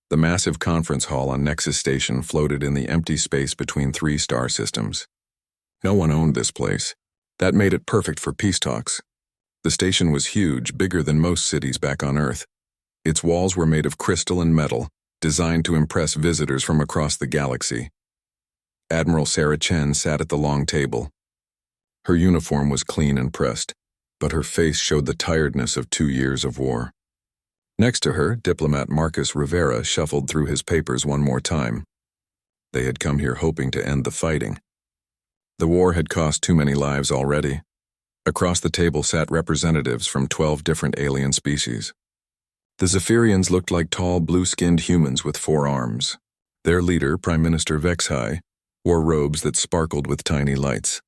The massive conference hall on Nexus Station floated in the empty space between three star systems. No one owned this place. That made it perfect for peace talks. The station was huge, bigger than most cities back on Earth. Its walls were made of crystal and metal, designed to impress visitors from across the galaxy. Admiral Sarah Chen sat at the long table. Her uniform was clean and pressed, but her face showed the tiredness of 2 years of war. Next to her, diplomat Marcus Rivera shuffled through his papers one more time. They had come here hoping to end the fighting. The war had cost too many lives already. Across the table sat representatives from 12 different alien species. The Zephyrians looked like tall, blue-skinned humans with 4 arms. Their leader, Prime Minister Vexai, wore robes that sparkled with tiny lights.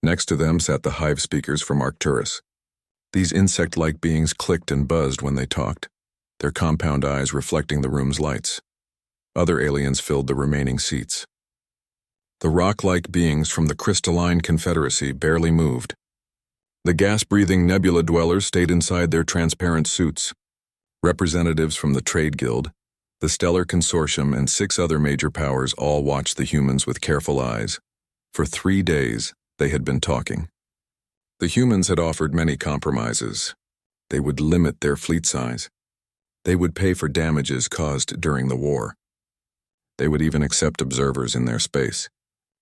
Next to them sat the hive speakers from Arcturus. These insect-like beings clicked and buzzed when they talked, their compound eyes reflecting the room's lights. Other aliens filled the remaining seats. The rock-like beings from the crystalline confederacy barely moved. The gas-breathing nebula dwellers stayed inside their transparent suits. Representatives from the Trade Guild, the Stellar Consortium, and 6 other major powers all watched the humans with careful eyes. For 3 days, they had been talking. The humans had offered many compromises. They would limit their fleet size. They would pay for damages caused during the war. They would even accept observers in their space.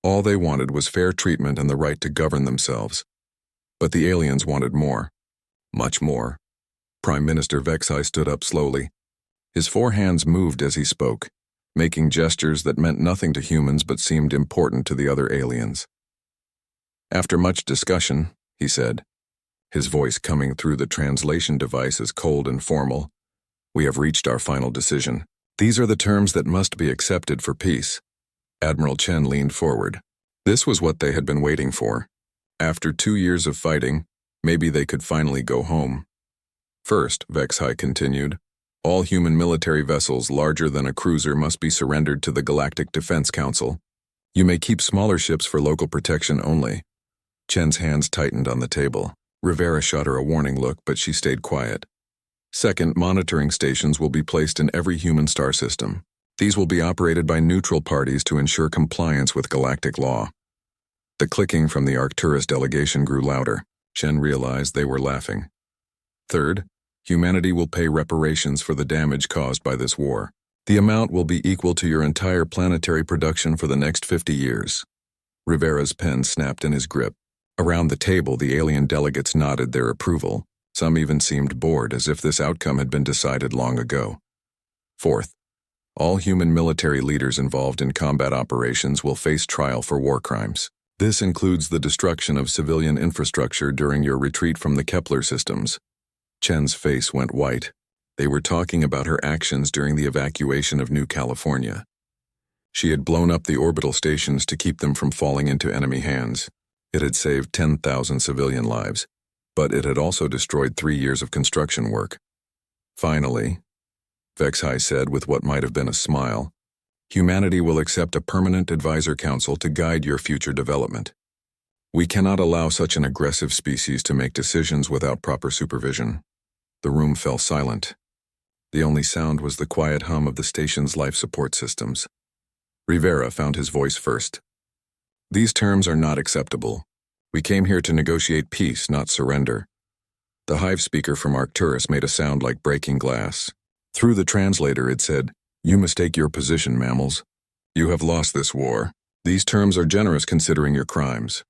All they wanted was fair treatment and the right to govern themselves. But the aliens wanted more. Much more. Prime Minister Vexai stood up slowly. His 4 hands moved as he spoke, making gestures that meant nothing to humans but seemed important to the other aliens. After much discussion, he said, his voice coming through the translation device as cold and formal, we have reached our final decision. These are the terms that must be accepted for peace. Admiral Chen leaned forward. This was what they had been waiting for. After 2 years of fighting, maybe they could finally go home. First, Vexai continued, all human military vessels larger than a cruiser must be surrendered to the Galactic Defense Council. You may keep smaller ships for local protection only. Chen's hands tightened on the table. Rivera shot her a warning look, but she stayed quiet. Second, monitoring stations will be placed in every human star system. These will be operated by neutral parties to ensure compliance with galactic law. The clicking from the Arcturus delegation grew louder. Chen realized they were laughing. Third, humanity will pay reparations for the damage caused by this war. The amount will be equal to your entire planetary production for the next 50 years. Rivera's pen snapped in his grip. Around the table, the alien delegates nodded their approval. Some even seemed bored, as if this outcome had been decided long ago. Fourth, all human military leaders involved in combat operations will face trial for war crimes. This includes the destruction of civilian infrastructure during your retreat from the Kepler systems. Chen's face went white. They were talking about her actions during the evacuation of New California. She had blown up the orbital stations to keep them from falling into enemy hands. It had saved 10,000 civilian lives, but it had also destroyed 3 years of construction work. Finally, Vexai said with what might have been a smile, humanity will accept a permanent advisor council to guide your future development. We cannot allow such an aggressive species to make decisions without proper supervision. The room fell silent. The only sound was the quiet hum of the station's life support systems. Rivera found his voice first. These terms are not acceptable. We came here to negotiate peace, not surrender. The hive speaker from Arcturus made a sound like breaking glass. Through the translator it said, "You mistake your position, mammals. You have lost this war. These terms are generous considering your crimes."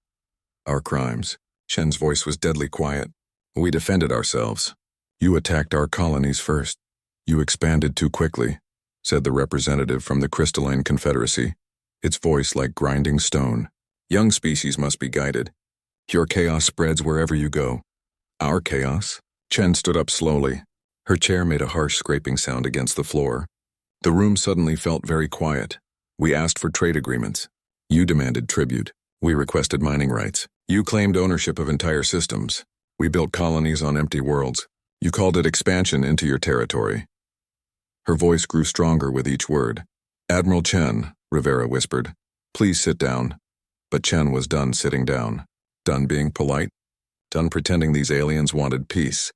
Our crimes. Chen's voice was deadly quiet. We defended ourselves. You attacked our colonies first. You expanded too quickly, said the representative from the Crystalline Confederacy, its voice like grinding stone. Young species must be guided. Your chaos spreads wherever you go. Our chaos? Chen stood up slowly. Her chair made a harsh scraping sound against the floor. The room suddenly felt very quiet. We asked for trade agreements. You demanded tribute. We requested mining rights. You claimed ownership of entire systems. We built colonies on empty worlds. You called it expansion into your territory. Her voice grew stronger with each word. Admiral Chen, Rivera whispered, please sit down. But Chen was done sitting down. Done being polite. Done pretending these aliens wanted peace.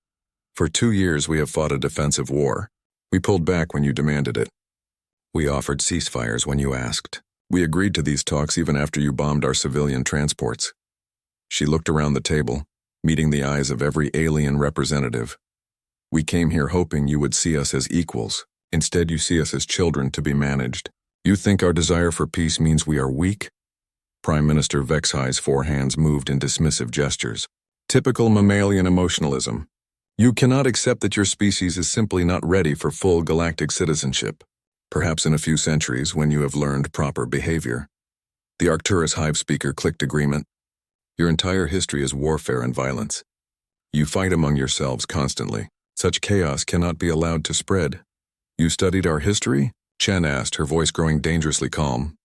For 2 years we have fought a defensive war. We pulled back when you demanded it. We offered ceasefires when you asked. We agreed to these talks even after you bombed our civilian transports. She looked around the table, meeting the eyes of every alien representative. We came here hoping you would see us as equals. Instead, you see us as children to be managed. You think our desire for peace means we are weak? Prime Minister Vasquez's four hands moved in dismissive gestures. Typical mammalian emotionalism. You cannot accept that your species is simply not ready for full galactic citizenship. Perhaps in a few centuries, when you have learned proper behavior. The Arcturus Hive speaker clicked agreement. Your entire history is warfare and violence. You fight among yourselves constantly. Such chaos cannot be allowed to spread. You studied our history? Chen asked, her voice growing dangerously calm.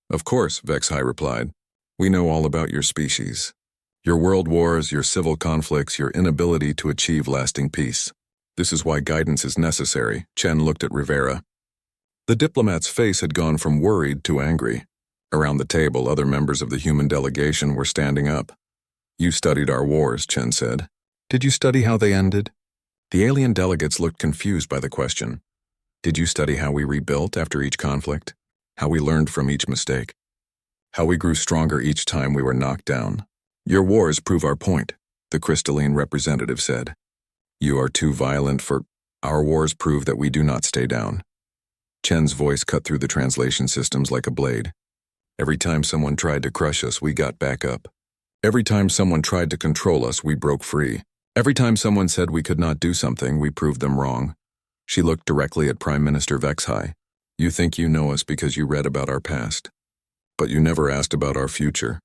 Of course, Vasquez replied. We know all about your species. Your world wars, your civil conflicts, your inability to achieve lasting peace. This is why guidance is necessary. Chen looked at Rivera. The diplomat's face had gone from worried to angry. Around the table, other members of the human delegation were standing up. You studied our wars, Chen said. Did you study how they ended? The alien delegates looked confused by the question. Did you study how we rebuilt after each conflict? How we learned from each mistake? How we grew stronger each time we were knocked down? Your wars prove our point, the crystalline representative said. You are too violent for... Our wars prove that we do not stay down. Chen's voice cut through the translation systems like a blade. Every time someone tried to crush us, we got back up. Every time someone tried to control us, we broke free. Every time someone said we could not do something, we proved them wrong. She looked directly at Prime Minister Vasquez. You think you know us because you read about our past. But you never asked about our future.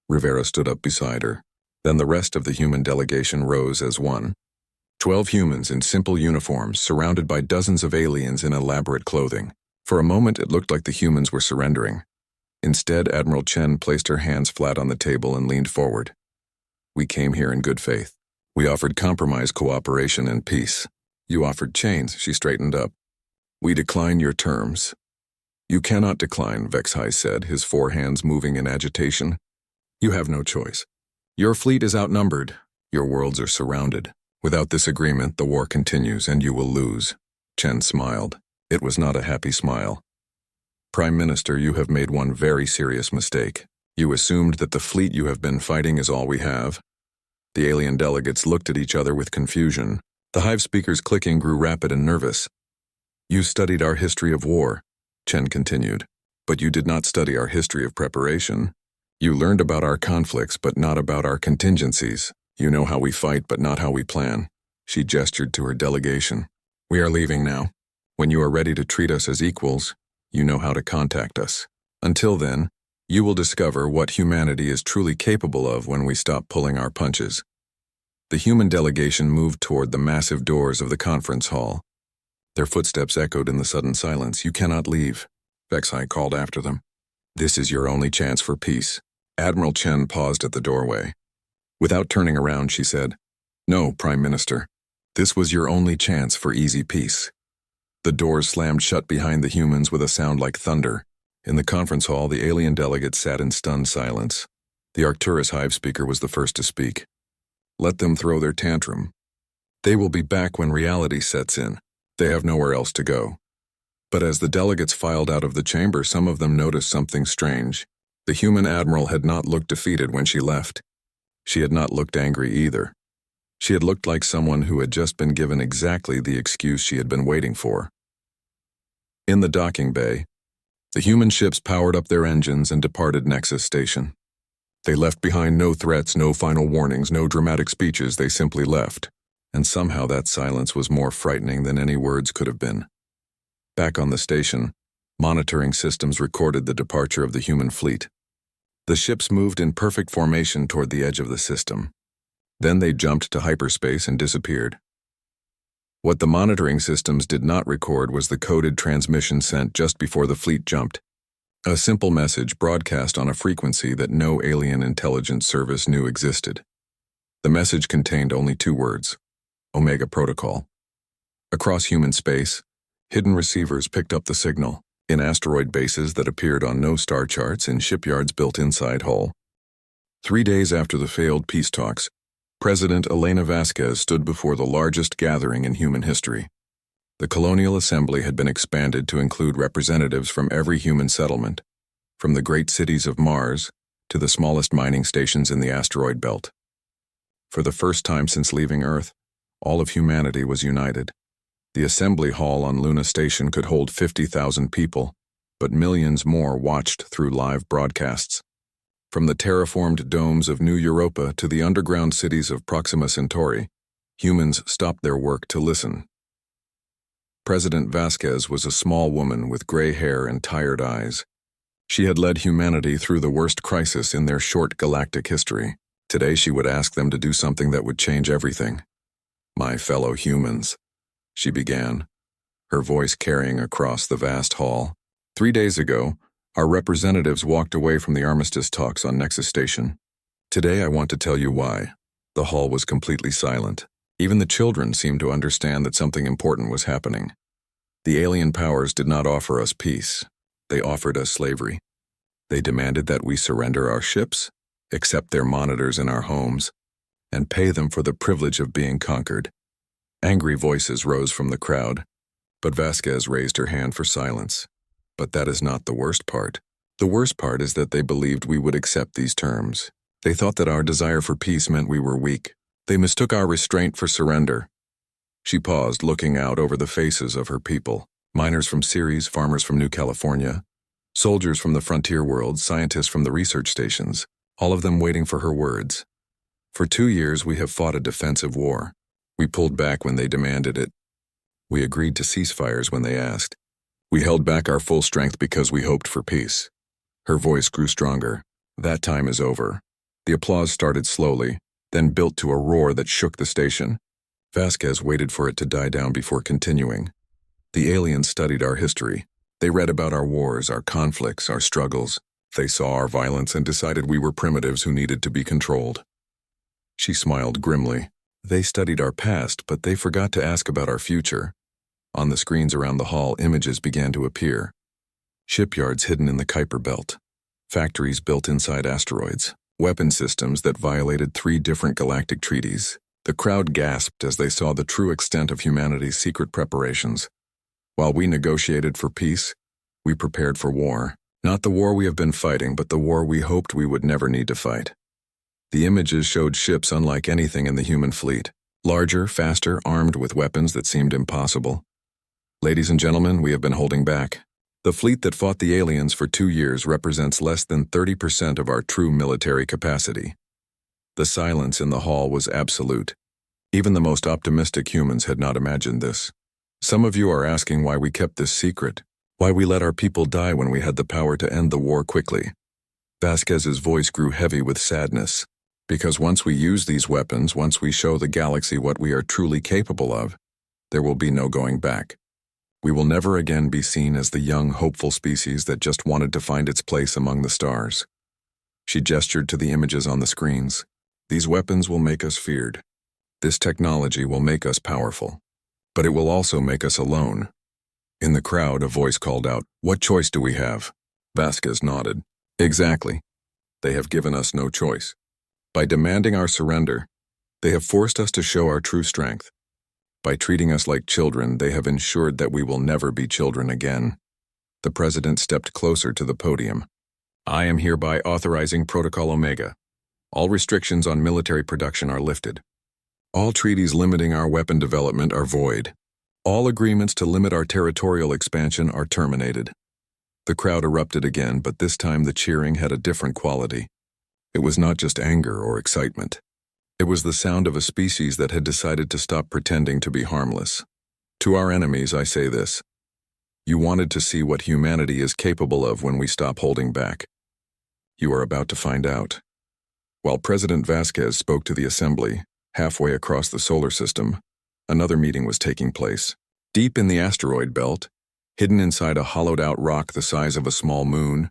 Rivera stood up beside her. Then the rest of the human delegation rose as one. 12 humans in simple uniforms, surrounded by dozens of aliens in elaborate clothing. For a moment, it looked like the humans were surrendering. Instead, Admiral Chen placed her hands flat on the table and leaned forward. We came here in good faith. We offered compromise, cooperation, and peace. You offered chains, she straightened up. We decline your terms. You cannot decline, Vasquez said, his four hands moving in agitation. You have no choice. Your fleet is outnumbered. Your worlds are surrounded. Without this agreement, the war continues and you will lose. Chen smiled. It was not a happy smile. Prime Minister, you have made one very serious mistake. You assumed that the fleet you have been fighting is all we have. The alien delegates looked at each other with confusion. The hive speaker's clicking grew rapid and nervous. You studied our history of war, Chen continued, but you did not study our history of preparation. You learned about our conflicts, but not about our contingencies. You know how we fight, but not how we plan. She gestured to her delegation. We are leaving now. When you are ready to treat us as equals, you know how to contact us. Until then, you will discover what humanity is truly capable of when we stop pulling our punches. The human delegation moved toward the massive doors of the conference hall. Their footsteps echoed in the sudden silence. You cannot leave, Vasquez called after them. This is your only chance for peace. Admiral Chen paused at the doorway. Without turning around, she said, No, Prime Minister. This was your only chance for easy peace. The doors slammed shut behind the humans with a sound like thunder. In the conference hall, the alien delegates sat in stunned silence. The Arcturus hive speaker was the first to speak. Let them throw their tantrum. They will be back when reality sets in. They have nowhere else to go. But as the delegates filed out of the chamber, some of them noticed something strange. The human admiral had not looked defeated when she left. She had not looked angry either. She had looked like someone who had just been given exactly the excuse she had been waiting for. In the docking bay, the human ships powered up their engines and departed Nexus Station. They left behind no threats, no final warnings, no dramatic speeches. They simply left. And somehow that silence was more frightening than any words could have been. Back on the station, monitoring systems recorded the departure of the human fleet. The ships moved in perfect formation toward the edge of the system. Then they jumped to hyperspace and disappeared. What the monitoring systems did not record was the coded transmission sent just before the fleet jumped. A simple message broadcast on a frequency that no alien intelligence service knew existed. The message contained only 2 words: Omega Protocol. Across human space, hidden receivers picked up the signal, in asteroid bases that appeared on no star charts in shipyards built inside Hull. 3 days after the failed peace talks, President Elena Vasquez stood before the largest gathering in human history. The Colonial Assembly had been expanded to include representatives from every human settlement, from the great cities of Mars to the smallest mining stations in the asteroid belt. For the first time since leaving Earth, all of humanity was united. The assembly hall on Luna Station could hold 50,000 people, but millions more watched through live broadcasts. From the terraformed domes of New Europa to the underground cities of Proxima Centauri, humans stopped their work to listen. President Vasquez was a small woman with gray hair and tired eyes. She had led humanity through the worst crisis in their short galactic history. Today she would ask them to do something that would change everything. "My fellow humans," she began, her voice carrying across the vast hall. 3 days ago, our representatives walked away from the Armistice talks on Nexus Station. Today I want to tell you why. The hall was completely silent. Even the children seemed to understand that something important was happening. The alien powers did not offer us peace. They offered us slavery. They demanded that we surrender our ships, accept their monitors in our homes, and pay them for the privilege of being conquered. Angry voices rose from the crowd, but Vasquez raised her hand for silence. But that is not the worst part. The worst part is that they believed we would accept these terms. They thought that our desire for peace meant we were weak. They mistook our restraint for surrender. She paused, looking out over the faces of her people. Miners from Ceres, farmers from New California, soldiers from the frontier world, scientists from the research stations, all of them waiting for her words. For 2 years we have fought a defensive war. We pulled back when they demanded it. We agreed to ceasefires when they asked. We held back our full strength because we hoped for peace. Her voice grew stronger. That time is over. The applause started slowly, then built to a roar that shook the station. Vasquez waited for it to die down before continuing. The aliens studied our history. They read about our wars, our conflicts, our struggles. They saw our violence and decided we were primitives who needed to be controlled. She smiled grimly. They studied our past, but they forgot to ask about our future. On the screens around the hall, images began to appear. Shipyards hidden in the Kuiper Belt. Factories built inside asteroids. Weapon systems that violated 3 different galactic treaties. The crowd gasped as they saw the true extent of humanity's secret preparations. While we negotiated for peace, we prepared for war. Not the war we have been fighting, but the war we hoped we would never need to fight. The images showed ships unlike anything in the human fleet. Larger, faster, armed with weapons that seemed impossible. Ladies and gentlemen, we have been holding back. The fleet that fought the aliens for 2 years represents less than 30% of our true military capacity. The silence in the hall was absolute. Even the most optimistic humans had not imagined this. Some of you are asking why we kept this secret, why we let our people die when we had the power to end the war quickly. Vasquez's voice grew heavy with sadness. Because once we use these weapons, once we show the galaxy what we are truly capable of, there will be no going back. We will never again be seen as the young, hopeful species that just wanted to find its place among the stars. She gestured to the images on the screens. These weapons will make us feared. This technology will make us powerful. But it will also make us alone. In the crowd, a voice called out, "What choice do we have?" Vasquez nodded. Exactly. They have given us no choice. By demanding our surrender, they have forced us to show our true strength. By treating us like children, they have ensured that we will never be children again. The president stepped closer to the podium. I am hereby authorizing Protocol Omega. All restrictions on military production are lifted. All treaties limiting our weapon development are void. All agreements to limit our territorial expansion are terminated. The crowd erupted again, but this time the cheering had a different quality. It was not just anger or excitement. It was the sound of a species that had decided to stop pretending to be harmless. To our enemies, I say this. You wanted to see what humanity is capable of when we stop holding back. You are about to find out. While President Vasquez spoke to the assembly, halfway across the solar system, another meeting was taking place. Deep in the asteroid belt, hidden inside a hollowed-out rock the size of a small moon,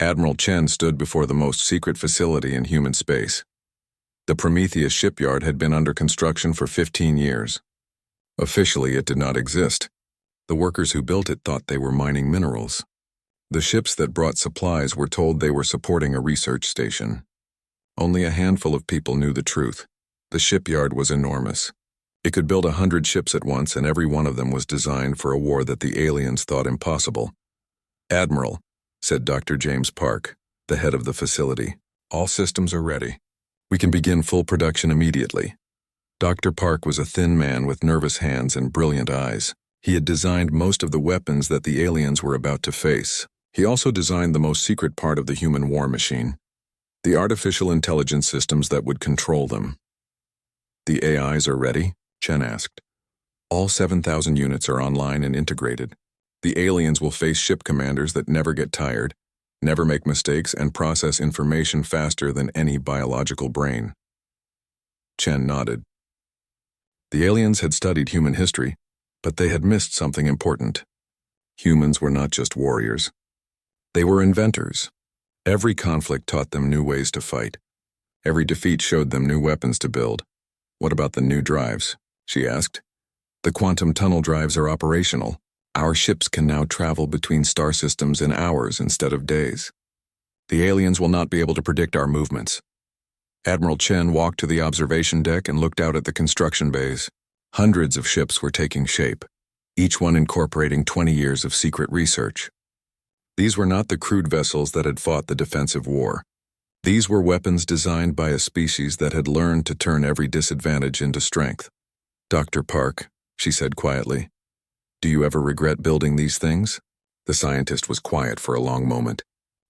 Admiral Chen stood before the most secret facility in human space. The Prometheus shipyard had been under construction for 15 years. Officially, it did not exist. The workers who built it thought they were mining minerals. The ships that brought supplies were told they were supporting a research station. Only a handful of people knew the truth. The shipyard was enormous. It could build 100 ships at once, and every one of them was designed for a war that the aliens thought impossible. "Admiral," said Dr. James Park, the head of the facility, "all systems are ready. We can begin full production immediately." Dr. Park was a thin man with nervous hands and brilliant eyes. He had designed most of the weapons that the aliens were about to face. He also designed the most secret part of the human war machine, the artificial intelligence systems that would control them. "The AIs are ready?" Chen asked. "All 7,000 units are online and integrated. The aliens will face ship commanders that never get tired, never make mistakes, and process information faster than any biological brain." Chen nodded. The aliens had studied human history, but they had missed something important. Humans were not just warriors. They were inventors. Every conflict taught them new ways to fight. Every defeat showed them new weapons to build. "What about the new drives?" she asked. "The quantum tunnel drives are operational. Our ships can now travel between star systems in hours instead of days. The aliens will not be able to predict our movements." Admiral Chen walked to the observation deck and looked out at the construction bays. Hundreds of ships were taking shape, each one incorporating 20 years of secret research. These were not the crude vessels that had fought the defensive war. These were weapons designed by a species that had learned to turn every disadvantage into strength. "Dr. Park," she said quietly, "do you ever regret building these things?" The scientist was quiet for a long moment.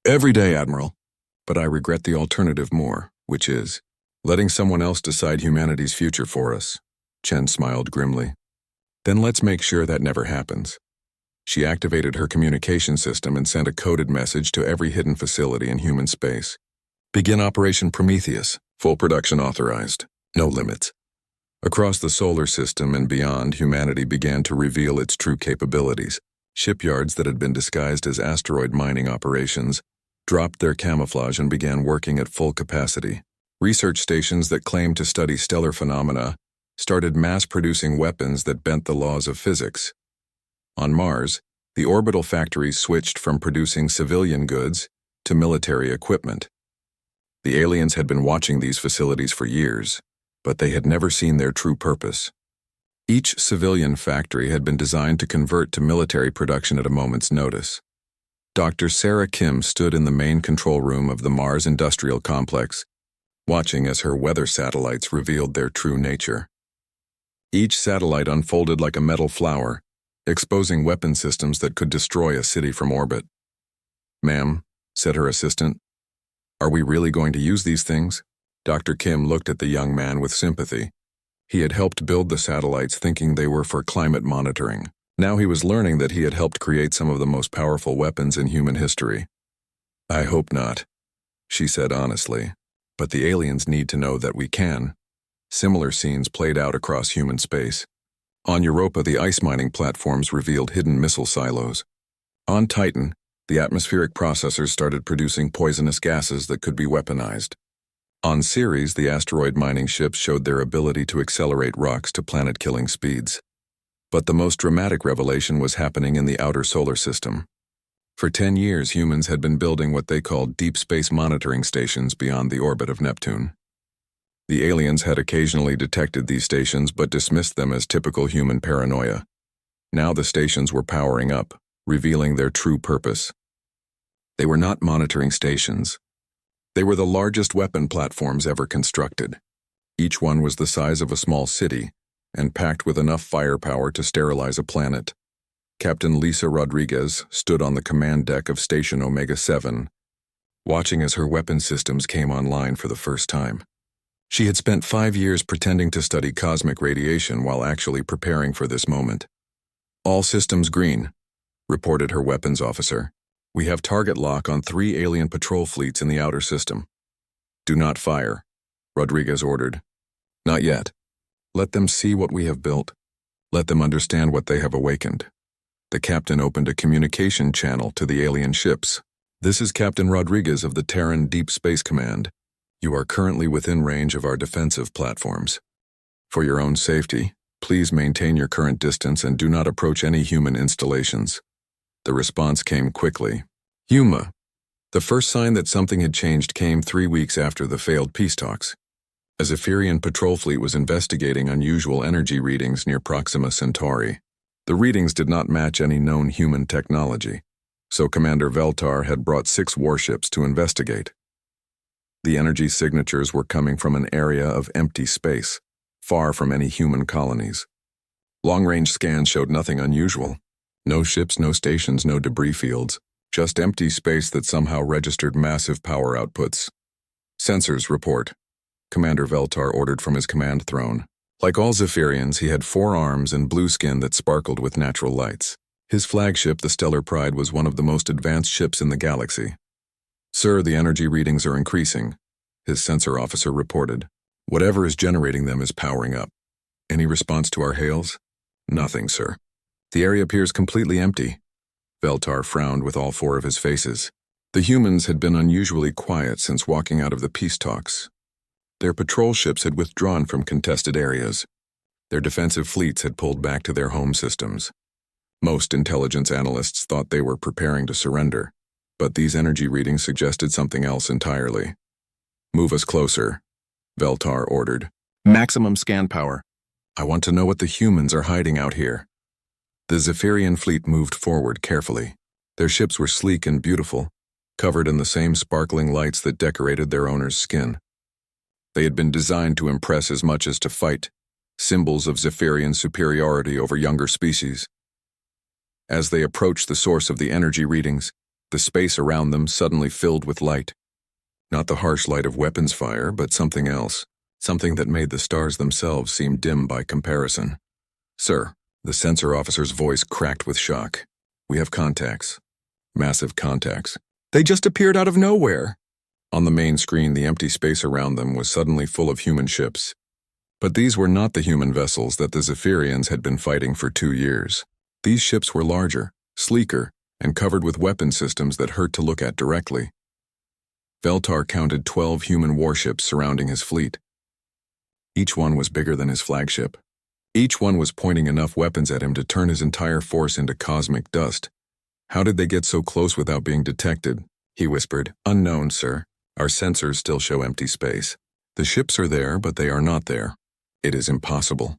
"Every day, Admiral. But I regret the alternative more, which is letting someone else decide humanity's future for us." Chen smiled grimly. "Then let's make sure that never happens." She activated her communication system and sent a coded message to every hidden facility in human space. "Begin Operation Prometheus. Full production authorized. No limits." Across the solar system and beyond, humanity began to reveal its true capabilities. Shipyards that had been disguised as asteroid mining operations dropped their camouflage and began working at full capacity. Research stations that claimed to study stellar phenomena started mass-producing weapons that bent the laws of physics. On Mars, the orbital factories switched from producing civilian goods to military equipment. The aliens had been watching these facilities for years, but they had never seen their true purpose. Each civilian factory had been designed to convert to military production at a moment's notice. Dr. Sarah Kim stood in the main control room of the Mars Industrial Complex, watching as her weather satellites revealed their true nature. Each satellite unfolded like a metal flower, exposing weapon systems that could destroy a city from orbit. "Ma'am," said her assistant, "are we really going to use these things?" Dr. Kim looked at the young man with sympathy. He had helped build the satellites thinking they were for climate monitoring. Now he was learning that he had helped create some of the most powerful weapons in human history. "I hope not," she said honestly, "but the aliens need to know that we can." Similar scenes played out across human space. On Europa, the ice mining platforms revealed hidden missile silos. On Titan, the atmospheric processors started producing poisonous gases that could be weaponized. On Ceres, the asteroid mining ships showed their ability to accelerate rocks to planet-killing speeds. But the most dramatic revelation was happening in the outer solar system. For 10 years, humans had been building what they called deep space monitoring stations beyond the orbit of Neptune. The aliens had occasionally detected these stations but dismissed them as typical human paranoia. Now the stations were powering up, revealing their true purpose. They were not monitoring stations. They were the largest weapon platforms ever constructed. Each one was the size of a small city and packed with enough firepower to sterilize a planet. Captain Lisa Rodriguez stood on the command deck of Station Omega-7, watching as her weapon systems came online for the first time. She had spent 5 years pretending to study cosmic radiation while actually preparing for this moment. "All systems green," reported her weapons officer. "We have target lock on 3 alien patrol fleets in the outer system." "Do not fire," Rodriguez ordered. "Not yet. Let them see what we have built. Let them understand what they have awakened." The captain opened a communication channel to the alien ships. "This is Captain Rodriguez of the Terran Deep Space Command. You are currently within range of our defensive platforms. For your own safety, please maintain your current distance and do not approach any human installations." The response came quickly. "Huma." The first sign that something had changed came 3 weeks after the failed peace talks. A Zephyrian patrol fleet was investigating unusual energy readings near Proxima Centauri. The readings did not match any known human technology, so Commander Veltar had brought 6 warships to investigate. The energy signatures were coming from an area of empty space, far from any human colonies. Long-range scans showed nothing unusual. No ships, no stations, no debris fields, just empty space that somehow registered massive power outputs. Sensors report. Commander Veltar ordered from his command throne. Like all Zephyrians, he had 4 arms and blue skin that sparkled with natural lights. His flagship, the Stellar Pride, was one of the most advanced ships in the galaxy. "Sir, the energy readings are increasing," his sensor officer reported. "Whatever is generating them is powering up." "Any response to our hails?" "Nothing, sir. The area appears completely empty." Veltar frowned with all 4 of his faces. The humans had been unusually quiet since walking out of the peace talks. Their patrol ships had withdrawn from contested areas. Their defensive fleets had pulled back to their home systems. Most intelligence analysts thought they were preparing to surrender, but these energy readings suggested something else entirely. "Move us closer," Veltar ordered. "Maximum scan power. I want to know what the humans are hiding out here." The Zephyrian fleet moved forward carefully. Their ships were sleek and beautiful, covered in the same sparkling lights that decorated their owner's skin. They had been designed to impress as much as to fight, symbols of Zephyrian superiority over younger species. As they approached the source of the energy readings, the space around them suddenly filled with light. Not the harsh light of weapons fire, but something else, something that made the stars themselves seem dim by comparison. "Sir," the sensor officer's voice cracked with shock. "We have contacts. Massive contacts. They just appeared out of nowhere." On the main screen, the empty space around them was suddenly full of human ships. But these were not the human vessels that the Zephyrians had been fighting for 2 years. These ships were larger, sleeker, and covered with weapon systems that hurt to look at directly. Veltar counted 12 human warships surrounding his fleet. Each one was bigger than his flagship. Each one was pointing enough weapons at him to turn his entire force into cosmic dust. "How did they get so close without being detected?" he whispered. "Unknown, sir. Our sensors still show empty space. The ships are there, but they are not there. It is impossible."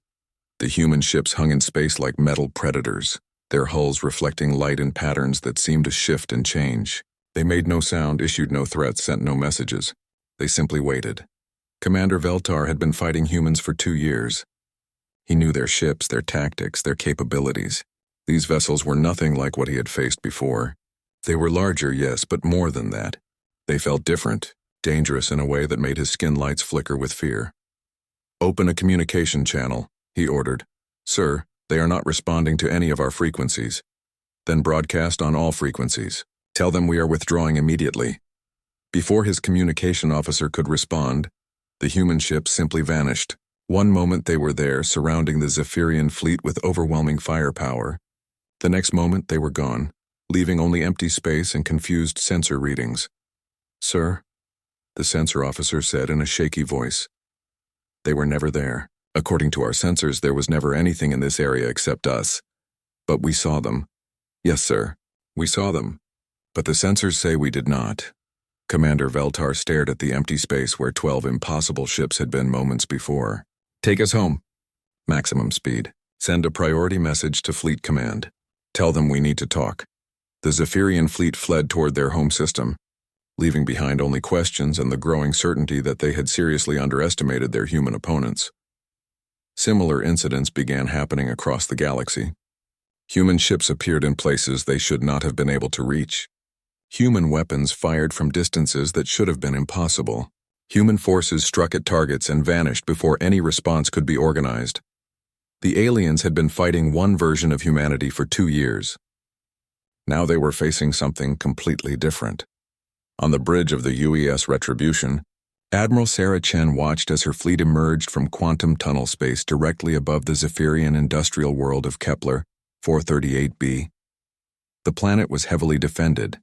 The human ships hung in space like metal predators, their hulls reflecting light in patterns that seemed to shift and change. They made no sound, issued no threats, sent no messages. They simply waited. Commander Veltar had been fighting humans for 2 years. He knew their ships, their tactics, their capabilities. These vessels were nothing like what he had faced before. They were larger, yes, but more than that. They felt different, dangerous in a way that made his skin lights flicker with fear. "Open a communication channel," he ordered. "Sir, they are not responding to any of our frequencies." "Then broadcast on all frequencies. Tell them we are withdrawing immediately." Before his communication officer could respond, the human ships simply vanished. One moment they were there, surrounding the Zephyrian fleet with overwhelming firepower. The next moment they were gone, leaving only empty space and confused sensor readings. "Sir," the sensor officer said in a shaky voice. "They were never there. According to our sensors, there was never anything in this area except us. But we saw them." "Yes, sir. We saw them. But the sensors say we did not." Commander Veltar stared at the empty space where 12 impossible ships had been moments before. "Take us home. Maximum speed. Send a priority message to Fleet Command. Tell them we need to talk." The Zephyrian fleet fled toward their home system, leaving behind only questions and the growing certainty that they had seriously underestimated their human opponents. Similar incidents began happening across the galaxy. Human ships appeared in places they should not have been able to reach. Human weapons fired from distances that should have been impossible. Human forces struck at targets and vanished before any response could be organized. The aliens had been fighting one version of humanity for 2 years. Now they were facing something completely different. On the bridge of the UES Retribution, Admiral Sarah Chen watched as her fleet emerged from quantum tunnel space directly above the Zephyrian industrial world of Kepler 438b. The planet was heavily defended,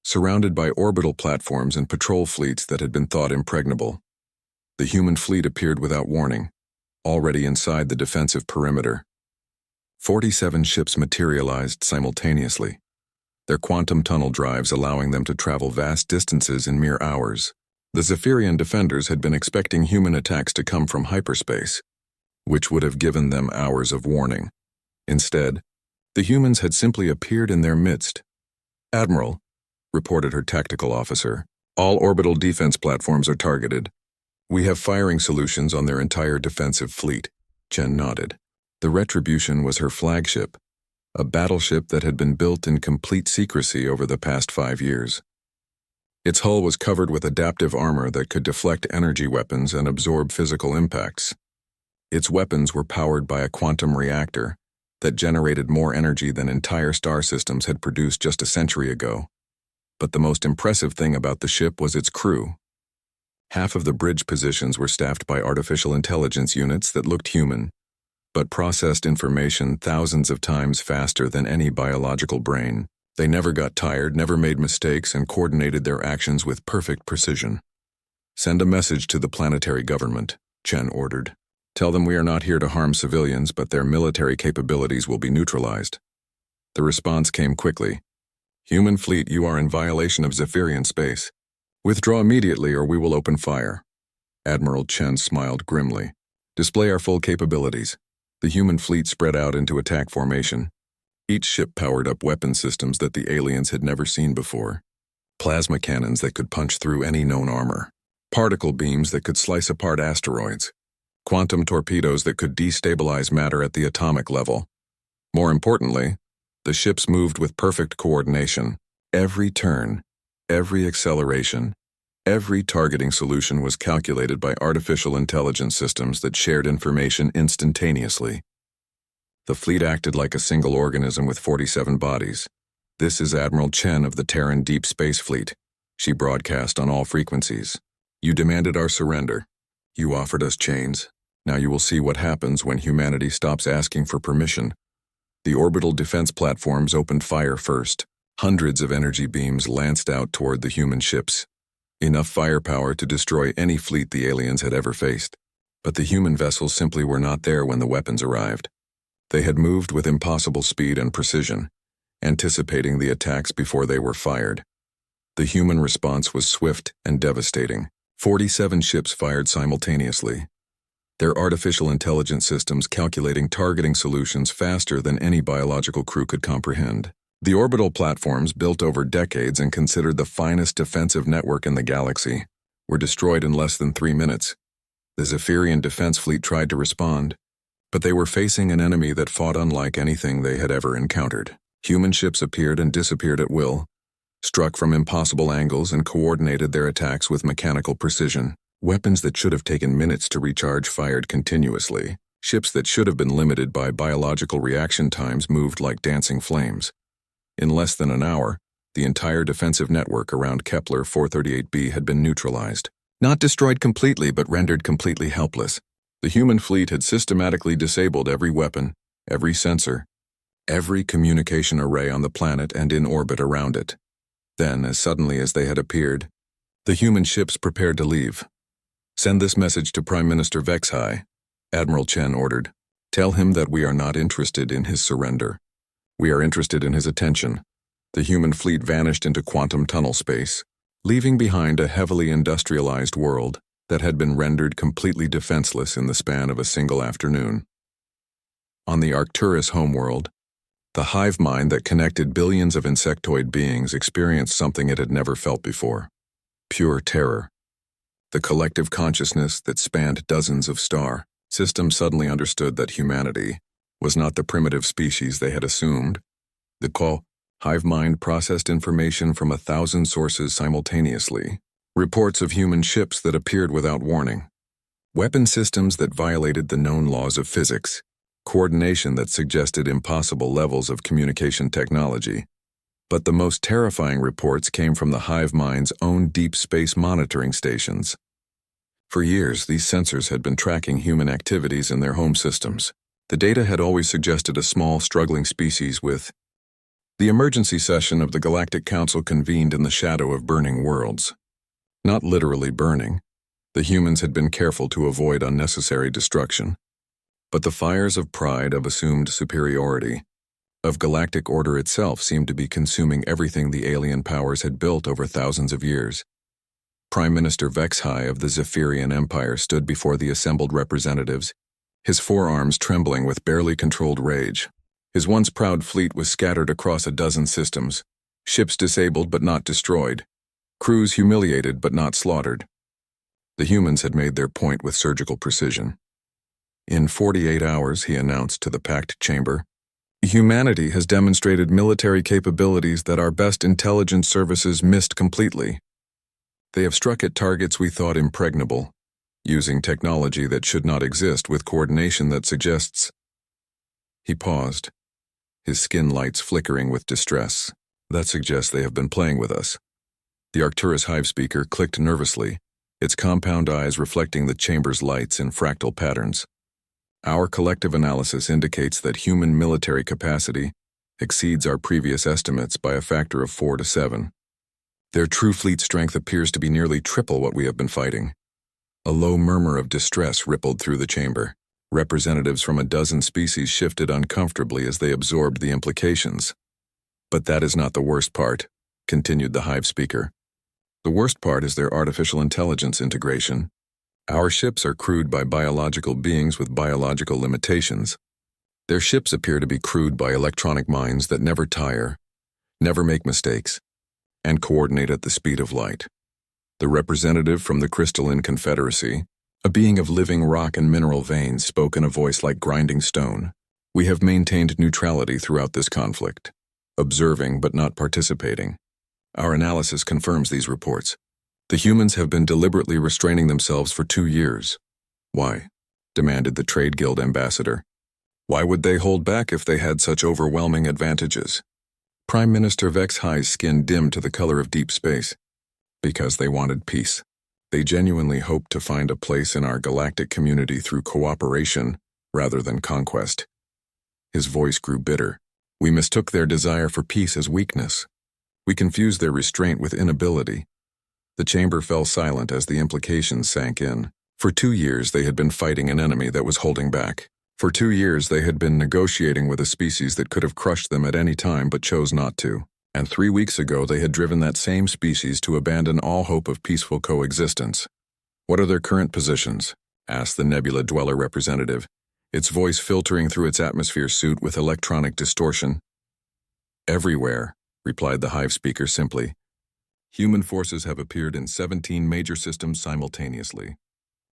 surrounded by orbital platforms and patrol fleets that had been thought impregnable. The human fleet appeared without warning, already inside the defensive perimeter. 47 ships materialized simultaneously, their quantum tunnel drives allowing them to travel vast distances in mere hours. The Zephyrian defenders had been expecting human attacks to come from hyperspace, which would have given them hours of warning. Instead, the humans had simply appeared in their midst. "Admiral," reported her tactical officer, "all orbital defense platforms are targeted. We have firing solutions on their entire defensive fleet." Chen nodded. The Retribution was her flagship, a battleship that had been built in complete secrecy over the past 5 years. Its hull was covered with adaptive armor that could deflect energy weapons and absorb physical impacts. Its weapons were powered by a quantum reactor that generated more energy than entire star systems had produced just a century ago. But the most impressive thing about the ship was its crew. Half of the bridge positions were staffed by artificial intelligence units that looked human, but processed information thousands of times faster than any biological brain. They never got tired, never made mistakes, and coordinated their actions with perfect precision. "Send a message to the planetary government," Chen ordered. "Tell them we are not here to harm civilians, but their military capabilities will be neutralized." The response came quickly. "Human fleet, you are in violation of Zephyrian space. Withdraw immediately or we will open fire." Admiral Chen smiled grimly. "Display our full capabilities." The human fleet spread out into attack formation. Each ship powered up weapon systems that the aliens had never seen before. Plasma cannons that could punch through any known armor. Particle beams that could slice apart asteroids. Quantum torpedoes that could destabilize matter at the atomic level. More importantly, the ships moved with perfect coordination. Every turn, every acceleration, every targeting solution was calculated by artificial intelligence systems that shared information instantaneously. The fleet acted like a single organism with 47 bodies. "This is Admiral Chen of the Terran Deep Space Fleet," she broadcast on all frequencies. "You demanded our surrender. You offered us chains. Now you will see what happens when humanity stops asking for permission." The orbital defense platforms opened fire first. Hundreds of energy beams lanced out toward the human ships. Enough firepower to destroy any fleet the aliens had ever faced. But the human vessels simply were not there when the weapons arrived. They had moved with impossible speed and precision, anticipating the attacks before they were fired. The human response was swift and devastating. 47 ships fired simultaneously, their artificial intelligence systems calculating targeting solutions faster than any biological crew could comprehend. The orbital platforms, built over decades and considered the finest defensive network in the galaxy, were destroyed in less than 3 minutes. The Zephyrian defense fleet tried to respond, but they were facing an enemy that fought unlike anything they had ever encountered. Human ships appeared and disappeared at will, struck from impossible angles and coordinated their attacks with mechanical precision. Weapons that should have taken minutes to recharge fired continuously. Ships that should have been limited by biological reaction times moved like dancing flames. In less than an hour, the entire defensive network around Kepler 438b had been neutralized. Not destroyed completely, but rendered completely helpless. The human fleet had systematically disabled every weapon, every sensor, every communication array on the planet and in orbit around it. Then, as suddenly as they had appeared, the human ships prepared to leave. "Send this message to Prime Minister Vexhai," Admiral Chen ordered. "Tell him that we are not interested in his surrender. We are interested in his attention." The human fleet vanished into quantum tunnel space, leaving behind a heavily industrialized world that had been rendered completely defenseless in the span of a single afternoon. On the Arcturus homeworld, the hive mind that connected billions of insectoid beings experienced something it had never felt before: pure terror. The collective consciousness that spanned dozens of star systems suddenly understood that humanity was not the primitive species they had assumed. The hive mind processed information from 1,000 sources simultaneously. Reports of human ships that appeared without warning. Weapon systems that violated the known laws of physics. Coordination that suggested impossible levels of communication technology. But the most terrifying reports came from the hive mind's own deep space monitoring stations. For years, these sensors had been tracking human activities in their home systems. The data had always suggested a small, struggling species with. The emergency session of the Galactic Council convened in the shadow of burning worlds. Not literally burning. The humans had been careful to avoid unnecessary destruction. But the fires of pride, of assumed superiority, of galactic order itself seemed to be consuming everything the alien powers had built over thousands of years. Prime Minister Vasquez of the Zephyrian Empire stood before the assembled representatives, his forearms trembling with barely controlled rage. His once proud fleet was scattered across a dozen systems, ships disabled but not destroyed, crews humiliated but not slaughtered. The humans had made their point with surgical precision. In 48 hours, he announced to the packed chamber, humanity has demonstrated military capabilities that our best intelligence services missed completely. They have struck at targets we thought impregnable, using technology that should not exist with coordination that suggests. He paused, his skin lights flickering with distress. That suggests they have been playing with us. The Arcturus hive speaker clicked nervously, its compound eyes reflecting the chamber's lights in fractal patterns. Our collective analysis indicates that human military capacity exceeds our previous estimates by a factor of 4 to 7. Their true fleet strength appears to be nearly triple what we have been fighting. A low murmur of distress rippled through the chamber. Representatives from a dozen species shifted uncomfortably as they absorbed the implications. But that is not the worst part, continued the hive speaker. The worst part is their artificial intelligence integration. Our ships are crewed by biological beings with biological limitations. Their ships appear to be crewed by electronic minds that never tire, never make mistakes, and coordinate at the speed of light. The representative from the Crystalline Confederacy, a being of living rock and mineral veins, spoke in a voice like grinding stone. We have maintained neutrality throughout this conflict, observing but not participating. Our analysis confirms these reports. The humans have been deliberately restraining themselves for 2 years. Why? Demanded the Trade Guild ambassador. Why would they hold back if they had such overwhelming advantages? Prime Minister Vasquez's skin dimmed to the color of deep space. Because they wanted peace. They genuinely hoped to find a place in our galactic community through cooperation rather than conquest. His voice grew bitter. We mistook their desire for peace as weakness. We confused their restraint with inability. The chamber fell silent as the implications sank in. For 2 years they had been fighting an enemy that was holding back. For 2 years they had been negotiating with a species that could have crushed them at any time but chose not to. And 3 weeks ago they had driven that same species to abandon all hope of peaceful coexistence. What are their current positions? Asked the Nebula Dweller representative, its voice filtering through its atmosphere suit with electronic distortion. Everywhere, replied the hive speaker simply. Human forces have appeared in 17 major systems simultaneously.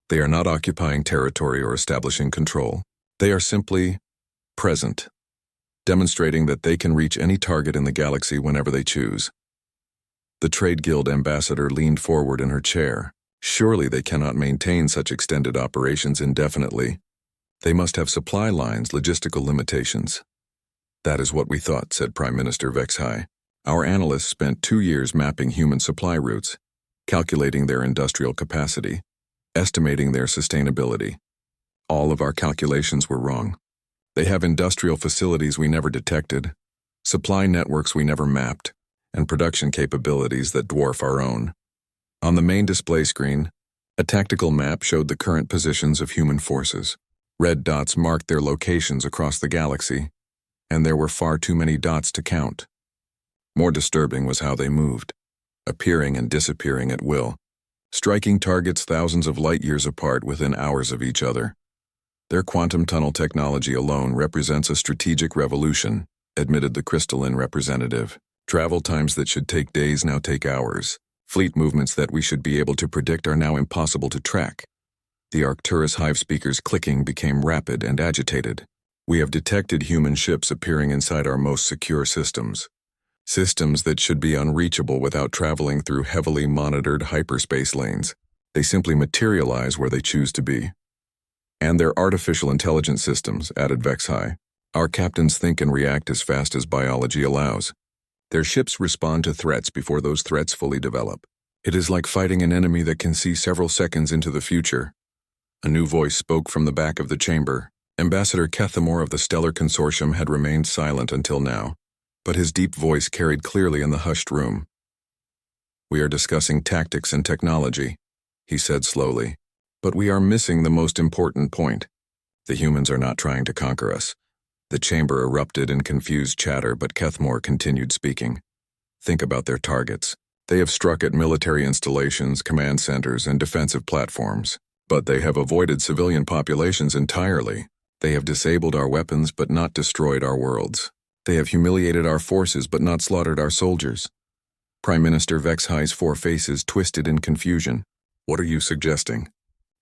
They are not occupying territory or establishing control. They are simply present, demonstrating that they can reach any target in the galaxy whenever they choose. The Trade Guild ambassador leaned forward in her chair. Surely they cannot maintain such extended operations indefinitely. They must have supply lines, logistical limitations. That is what we thought, said Prime Minister Vasquez. Our analysts spent 2 years mapping human supply routes, calculating their industrial capacity, estimating their sustainability. All of our calculations were wrong. They have industrial facilities we never detected, supply networks we never mapped, and production capabilities that dwarf our own. On the main display screen, a tactical map showed the current positions of human forces. Red dots marked their locations across the galaxy, and there were far too many dots to count. More disturbing was how they moved, appearing and disappearing at will, striking targets thousands of light-years apart within hours of each other. Their quantum tunnel technology alone represents a strategic revolution, admitted the crystalline representative. Travel times that should take days now take hours. Fleet movements that we should be able to predict are now impossible to track. The Arcturus hive speaker's clicking became rapid and agitated. We have detected human ships appearing inside our most secure systems. Systems that should be unreachable without traveling through heavily monitored hyperspace lanes. They simply materialize where they choose to be. And their artificial intelligence systems, added Vasquez. Our captains think and react as fast as biology allows. Their ships respond to threats before those threats fully develop. It is like fighting an enemy that can see several seconds into the future. A new voice spoke from the back of the chamber. Ambassador Kethamore of the Stellar Consortium had remained silent until now, but his deep voice carried clearly in the hushed room. We are discussing tactics and technology, he said slowly, but we are missing the most important point. The humans are not trying to conquer us. The chamber erupted in confused chatter, but Kethamore continued speaking. Think about their targets. They have struck at military installations, command centers, and defensive platforms, but they have avoided civilian populations entirely. They have disabled our weapons but not destroyed our worlds. They have humiliated our forces but not slaughtered our soldiers. Prime Minister Vexhi's four faces twisted in confusion. What are you suggesting?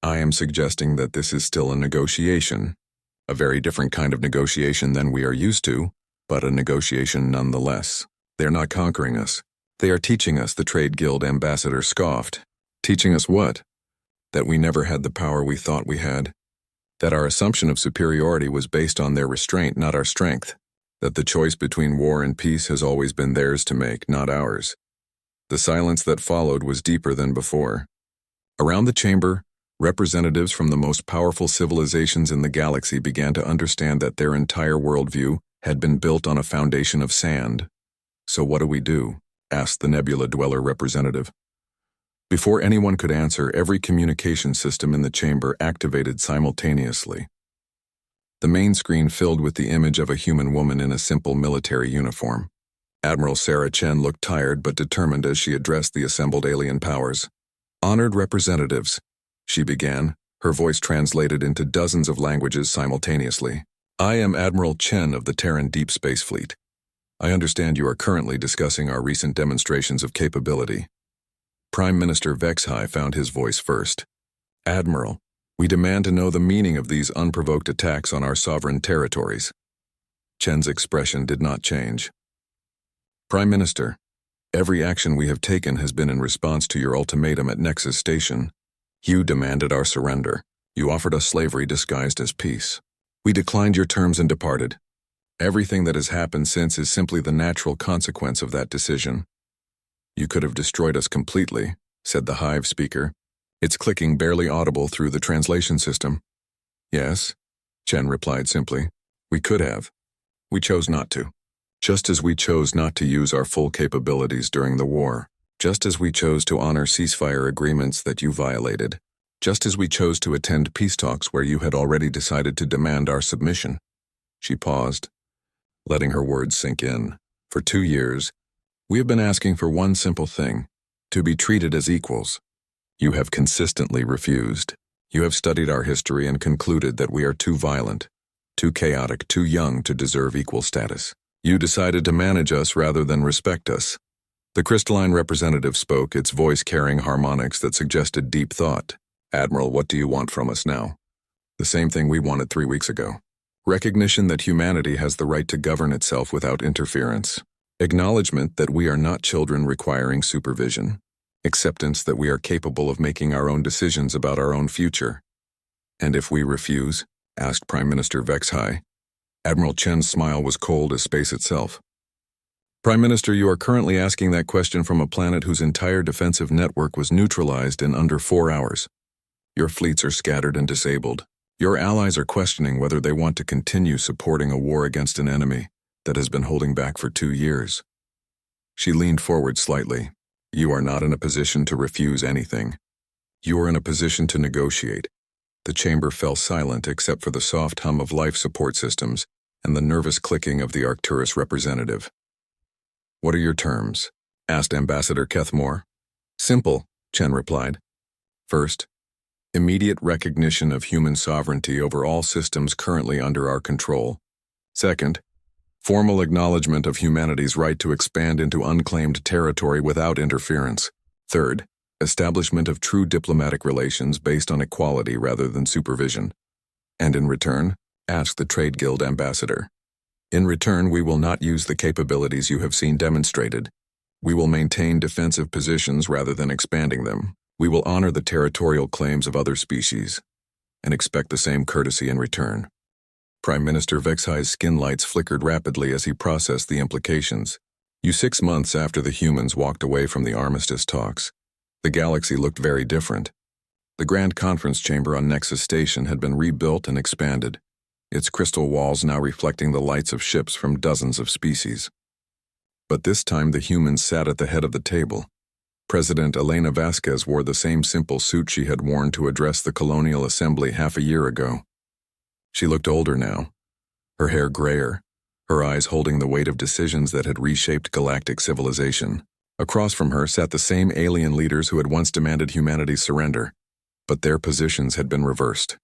I am suggesting that this is still a negotiation. A very different kind of negotiation than we are used to, but a negotiation nonetheless. They are not conquering us. They are teaching us, the Trade Guild ambassador scoffed. Teaching us what? That we never had the power we thought we had. That our assumption of superiority was based on their restraint, not our strength. That the choice between war and peace has always been theirs to make, not ours. The silence that followed was deeper than before. Around the chamber, representatives from the most powerful civilizations in the galaxy began to understand that their entire worldview had been built on a foundation of sand. So what do we do? Asked the Nebula Dweller representative. Before anyone could answer, every communication system in the chamber activated simultaneously. The main screen filled with the image of a human woman in a simple military uniform. Admiral Sarah Chen looked tired but determined as she addressed the assembled alien powers. Honored representatives, she began, her voice translated into dozens of languages simultaneously. I am Admiral Chen of the Terran Deep Space Fleet. I understand you are currently discussing our recent demonstrations of capability. Prime Minister Vexhi found his voice first. Admiral, we demand to know the meaning of these unprovoked attacks on our sovereign territories. Chen's expression did not change. Prime Minister, every action we have taken has been in response to your ultimatum at Nexus Station. You demanded our surrender. You offered us slavery disguised as peace. We declined your terms and departed. Everything that has happened since is simply the natural consequence of that decision. You could have destroyed us completely, said the Hive speaker, its clicking barely audible through the translation system. Yes, Chen replied simply. We could have. We chose not to. Just as we chose not to use our full capabilities during the war. Just as we chose to honor ceasefire agreements that you violated. Just as we chose to attend peace talks where you had already decided to demand our submission. She paused, letting her words sink in. For 2 years, we have been asking for one simple thing, to be treated as equals. You have consistently refused. You have studied our history and concluded that we are too violent, too chaotic, too young to deserve equal status. You decided to manage us rather than respect us. The crystalline representative spoke, its voice carrying harmonics that suggested deep thought. Admiral, what do you want from us now? The same thing we wanted 3 weeks ago. Recognition that humanity has the right to govern itself without interference. Acknowledgement that we are not children requiring supervision. Acceptance that we are capable of making our own decisions about our own future. And if we refuse? Asked Prime Minister Vexhi. Admiral Chen's smile was cold as space itself. Prime Minister, you are currently asking that question from a planet whose entire defensive network was neutralized in under 4 hours. Your fleets are scattered and disabled. Your allies are questioning whether they want to continue supporting a war against an enemy that has been holding back for 2 years. She leaned forward slightly. You are not in a position to refuse anything. You are in a position to negotiate. The chamber fell silent except for the soft hum of life support systems and the nervous clicking of the Arcturus representative. What are your terms? Asked Ambassador Kethmore. Simple, Chen replied. First, immediate recognition of human sovereignty over all systems currently under our control. Second, formal acknowledgement of humanity's right to expand into unclaimed territory without interference. Third, establishment of true diplomatic relations based on equality rather than supervision. And in return, asked the Trade Guild ambassador. In return, we will not use the capabilities you have seen demonstrated. We will maintain defensive positions rather than expanding them. We will honor the territorial claims of other species and expect the same courtesy in return. Prime Minister Vexhi's skin lights flickered rapidly as he processed the implications. 6 months after the humans walked away from the Armistice talks, the galaxy looked very different. The Grand Conference Chamber on Nexus Station had been rebuilt and expanded, its crystal walls now reflecting the lights of ships from dozens of species. But this time the humans sat at the head of the table. President Elena Vasquez wore the same simple suit she had worn to address the Colonial Assembly half a year ago. She looked older now, her hair grayer, her eyes holding the weight of decisions that had reshaped galactic civilization. Across from her sat the same alien leaders who had once demanded humanity's surrender, but their positions had been reversed.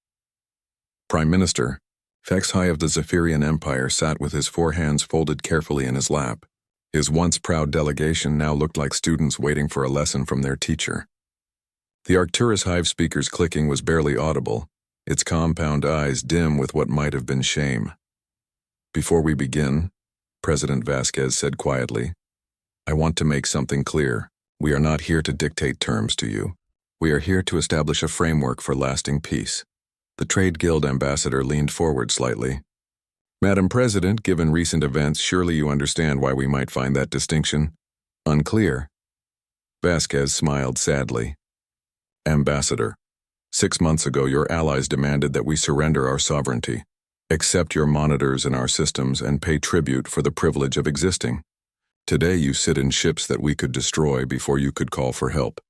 Prime Minister, HFY of the Zephyrian Empire sat with his 4 hands folded carefully in his lap. His once proud delegation now looked like students waiting for a lesson from their teacher. The Arcturus hive speaker's clicking was barely audible, its compound eyes dim with what might have been shame. "Before we begin," President Vasquez said quietly, "I want to make something clear. We are not here to dictate terms to you. We are here to establish a framework for lasting peace." The Trade Guild ambassador leaned forward slightly. "Madam President, given recent events, surely you understand why we might find that distinction unclear." Vasquez smiled sadly. "Ambassador, 6 months ago your allies demanded that we surrender our sovereignty, accept your monitors in our systems, and pay tribute for the privilege of existing. Today you sit in ships that we could destroy before you could call for help,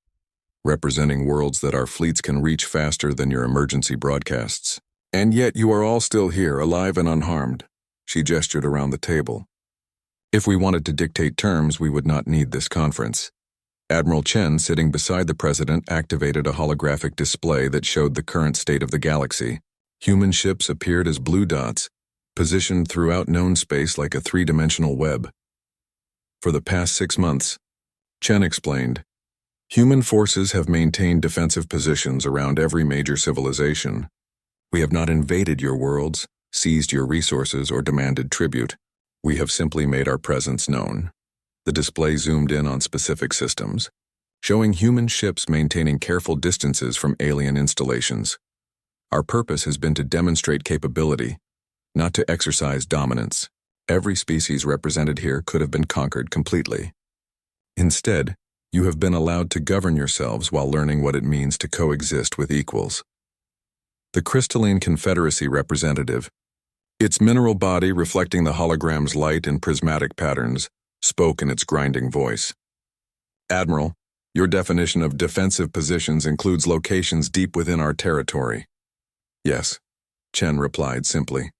representing worlds that our fleets can reach faster than your emergency broadcasts. And yet you are all still here, alive and unharmed." She gestured around the table. "If we wanted to dictate terms, we would not need this conference." Admiral Chen, sitting beside the president, activated a holographic display that showed the current state of the galaxy. Human ships appeared as blue dots, positioned throughout known space like a 3-dimensional web. "For the past 6 months," Chen explained, "human forces have maintained defensive positions around every major civilization. We have not invaded your worlds, seized your resources, or demanded tribute. We have simply made our presence known." The display zoomed in on specific systems, showing human ships maintaining careful distances from alien installations. "Our purpose has been to demonstrate capability, not to exercise dominance. Every species represented here could have been conquered completely. Instead, you have been allowed to govern yourselves while learning what it means to coexist with equals." The Crystalline Confederacy representative, its mineral body reflecting the hologram's light in prismatic patterns, spoke in its grinding voice. "Admiral, your definition of defensive positions includes locations deep within our territory." "Yes," Chen replied simply.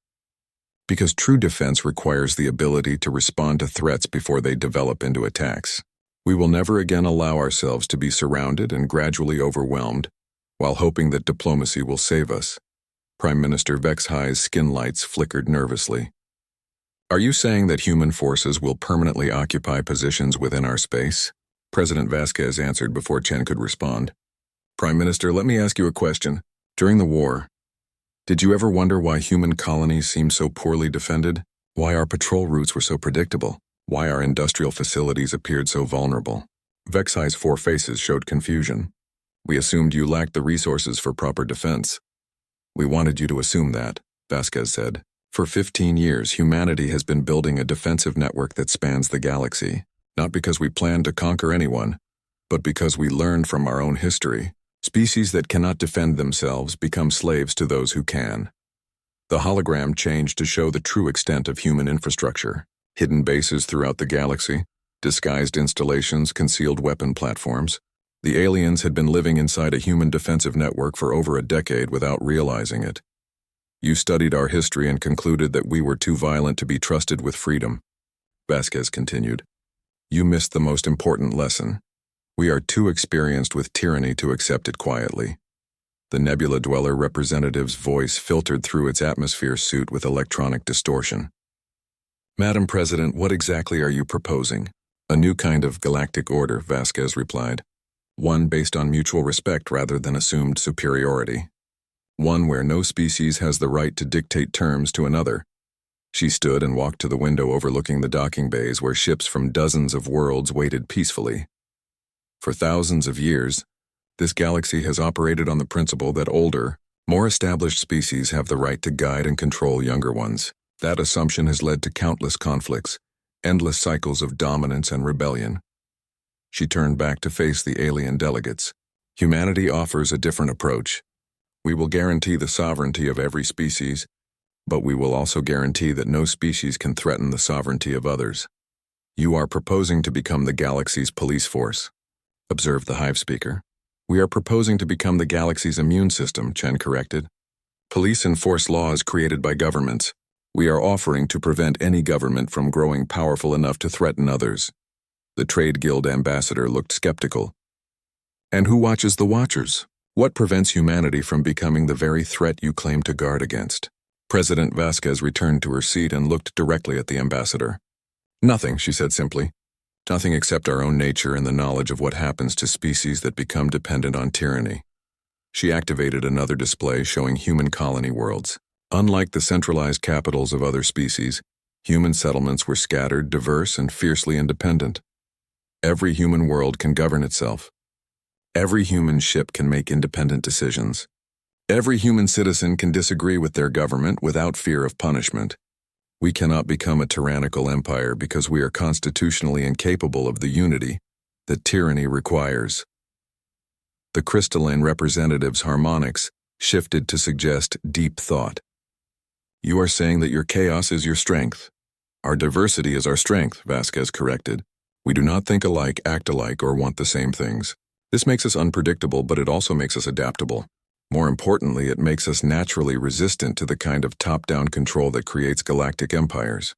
"Because true defense requires the ability to respond to threats before they develop into attacks. We will never again allow ourselves to be surrounded and gradually overwhelmed, while hoping that diplomacy will save us." Prime Minister Vexhai's skin lights flickered nervously. "Are you saying that human forces will permanently occupy positions within our space?" President Vasquez answered before Chen could respond. "Prime Minister, let me ask you a question. During the war, did you ever wonder why human colonies seemed so poorly defended? Why our patrol routes were so predictable? Why our industrial facilities appeared so vulnerable?" Vexhai's 4 faces showed confusion. "We assumed you lacked the resources for proper defense." "We wanted you to assume that," Vasquez said. "For 15 years, humanity has been building a defensive network that spans the galaxy, not because we planned to conquer anyone, but because we learned from our own history. Species that cannot defend themselves become slaves to those who can." The hologram changed to show the true extent of human infrastructure: hidden bases throughout the galaxy, disguised installations, concealed weapon platforms. The aliens had been living inside a human defensive network for over a decade without realizing it. "You studied our history and concluded that we were too violent to be trusted with freedom," Vasquez continued. "You missed the most important lesson. We are too experienced with tyranny to accept it quietly." The Nebula Dweller representative's voice filtered through its atmosphere suit with electronic distortion. "Madam President, what exactly are you proposing?" "A new kind of galactic order," Vasquez replied. "One based on mutual respect rather than assumed superiority. One where no species has the right to dictate terms to another." She stood and walked to the window overlooking the docking bays where ships from dozens of worlds waited peacefully. "For thousands of years, this galaxy has operated on the principle that older, more established species have the right to guide and control younger ones. That assumption has led to countless conflicts, endless cycles of dominance and rebellion." She turned back to face the alien delegates. "Humanity offers a different approach. We will guarantee the sovereignty of every species, but we will also guarantee that no species can threaten the sovereignty of others. You are proposing to become the galaxy's police force," observed the hive speaker. "We are proposing to become the galaxy's immune system," Chen corrected. "Police enforce laws created by governments. We are offering to prevent any government from growing powerful enough to threaten others." The Trade Guild ambassador looked skeptical. And who watches the Watchers? What prevents humanity from becoming the very threat you claim to guard against? President Vasquez returned to her seat and looked directly at the ambassador. Nothing, she said simply. Nothing except our own nature and the knowledge of what happens to species that become dependent on tyranny. She activated another display showing human colony worlds. Unlike the centralized capitals of other species, human settlements were scattered, diverse, and fiercely independent. Every human world can govern itself. Every human ship can make independent decisions. Every human citizen can disagree with their government without fear of punishment. We cannot become a tyrannical empire because we are constitutionally incapable of the unity that tyranny requires. The crystalline representative's harmonics shifted to suggest deep thought. You are saying that your chaos is your strength. Our diversity is our strength, Vasquez corrected. We do not think alike, act alike, or want the same things. This makes us unpredictable, but it also makes us adaptable. More importantly, it makes us naturally resistant to the kind of top-down control that creates galactic empires.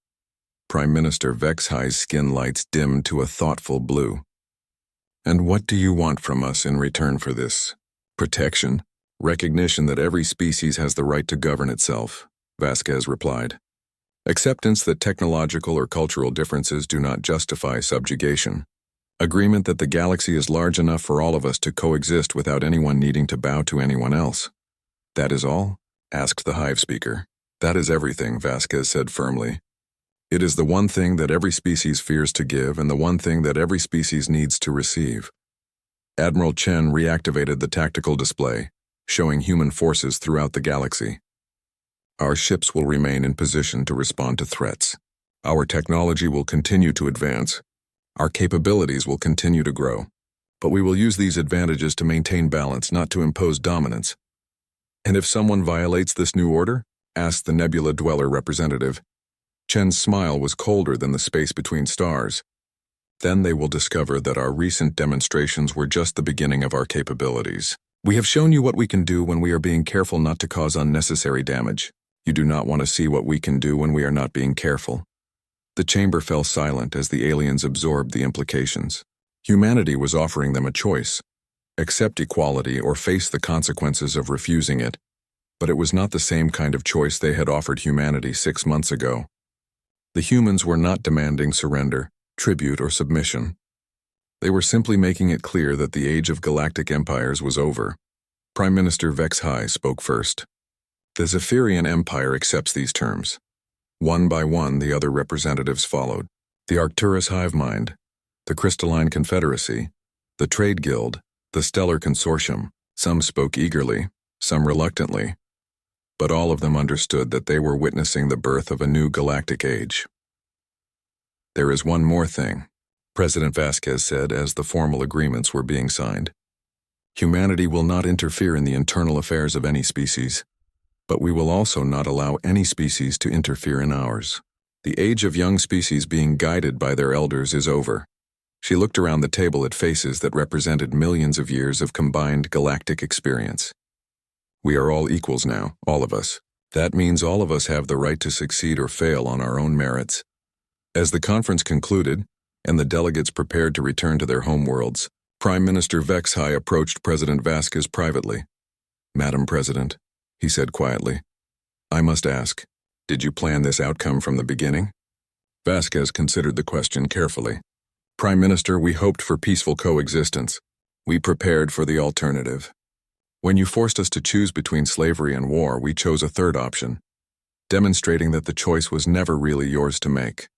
Prime Minister Vexhi's skin lights dimmed to a thoughtful blue. And what do you want from us in return for this? Protection, recognition that every species has the right to govern itself, Vasquez replied. Acceptance that technological or cultural differences do not justify subjugation. Agreement that the galaxy is large enough for all of us to coexist without anyone needing to bow to anyone else. That is all? Asked the Hive speaker. That is everything, Vasquez said firmly. It is the one thing that every species fears to give and the one thing that every species needs to receive. Admiral Chen reactivated the tactical display, showing human forces throughout the galaxy. Our ships will remain in position to respond to threats. Our technology will continue to advance. Our capabilities will continue to grow. But we will use these advantages to maintain balance, not to impose dominance. And if someone violates this new order? Asked the Nebula Dweller representative. Chen's smile was colder than the space between stars. Then they will discover that our recent demonstrations were just the beginning of our capabilities. We have shown you what we can do when we are being careful not to cause unnecessary damage. You do not want to see what we can do when we are not being careful. The chamber fell silent as the aliens absorbed the implications. Humanity was offering them a choice: accept equality or face the consequences of refusing it. But it was not the same kind of choice they had offered humanity 6 months ago. The humans were not demanding surrender, tribute, or submission. They were simply making it clear that the age of galactic empires was over. Prime Minister Vexhi spoke first. The Zephyrian Empire accepts these terms. One by one, the other representatives followed. The Arcturus Hive Mind, the Crystalline Confederacy, the Trade Guild, the Stellar Consortium. Some spoke eagerly, some reluctantly. But all of them understood that they were witnessing the birth of a new galactic age. There is one more thing, President Vasquez said as the formal agreements were being signed. Humanity will not interfere in the internal affairs of any species. But we will also not allow any species to interfere in ours. The age of young species being guided by their elders is over. She looked around the table at faces that represented millions of years of combined galactic experience. We are all equals now, all of us. That means all of us have the right to succeed or fail on our own merits. As the conference concluded, and the delegates prepared to return to their homeworlds, Prime Minister Vexhi approached President Vasquez privately. Madam President, he said quietly, I must ask, did you plan this outcome from the beginning? Vasquez considered the question carefully. Prime Minister, we hoped for peaceful coexistence. We prepared for the alternative. When you forced us to choose between slavery and war, we chose a third option, demonstrating that the choice was never really yours to make.